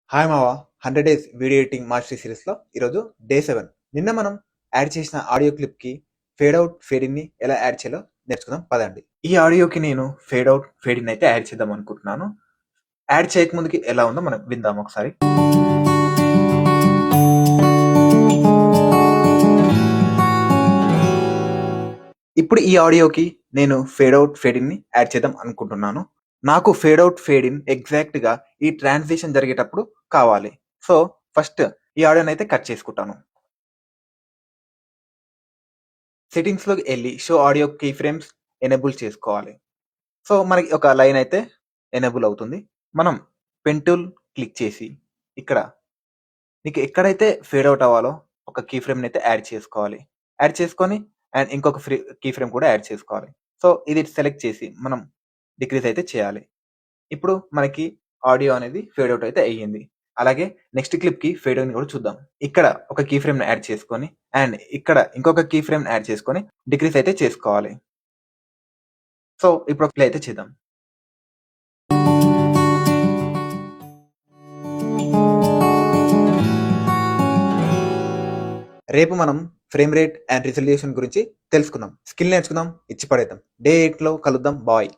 Hi మావా! 100 days video editing mastery సిరీస్‌లో ఈరోజు డే 7. నిన్న మనం యాడ్ చేసిన ఆడియో క్లిప్‌కి ఫేడ్ ఔట్, ఫేడ్ ఇన్‌ని ఎలా యాడ్ చేయాలో నేర్చుకుందాం పదండి. ఈ ఆడియోకి నేను ఫేడ్ ఔట్, ఫేడ్ ఇన్ అయితే యాడ్ చేద్దాం అనుకుంటున్నాను. యాడ్ చేయకముందుకి ఎలా ఉందో మనం విందాం ఒకసారి. ఇప్పుడు ఈ ఆడియోకి నేను ఫేడ్ ఔట్, ఫేడ్ ఇన్‌ని యాడ్ చేద్దాం అనుకుంటున్నాను. నాకు ఫేడ్ ఔట్, ఫేడ్ ఇన్ ఎగ్జాక్ట్‌గా ఈ ట్రాన్సిషన్ జరిగేటప్పుడు కావాలి. సో, ఫస్ట్ ఈ ఆడియోనైతే కట్ చేసుకుంటాను. సెట్టింగ్స్‌లోకి ఎళ్లి show audio key frames enable చేసుకోవాలి. సో, మనకి ఒక లైన్ అయితే ఎనేబుల్ అవుతుంది. మనం పెన్ టూల్ క్లిక్ చేసి ఇక్కడ మీకు ఎక్కడైతే ఫేడ్ ఔట్ అవ్వాలో ఒక కీ ఫ్రేమ్‌నైతే యాడ్ చేసుకోవాలి. యాడ్ చేసుకొని అండ్ ఇంకొక కీ ఫ్రేమ్ కూడా యాడ్ చేసుకోవాలి. సో, ఇది సెలెక్ట్ చేసి మనం డిక్రీజ్ అయితే చేయాలి. ఇప్పుడు మనకి ఆడియో అనేది ఫేడ్ ఔట్ అయితే అయ్యింది. అలాగే నెక్స్ట్ క్లిప్‌కి ఫేడ్ ఇన్ కూడా చూద్దాం. ఇక్కడ ఒక కీ ఫ్రేమ్‌ని యాడ్ చేసుకొని అండ్ ఇక్కడ ఇంకొక కీ ఫ్రేమ్‌ని యాడ్ చేసుకొని డిక్రీజ్ అయితే చేసుకోవాలి. సో, ఇప్పుడు ప్లే అయితే చేద్దాం. రేపు మనం ఫ్రేమ్ రేట్ అండ్ రిజల్యూషన్ గురించి తెలుసుకుందాం. స్కిల్ నేర్చుకుందాం, ఇచ్చి పడేద్దాం. డే 8లో కలుద్దాం. బాయ్.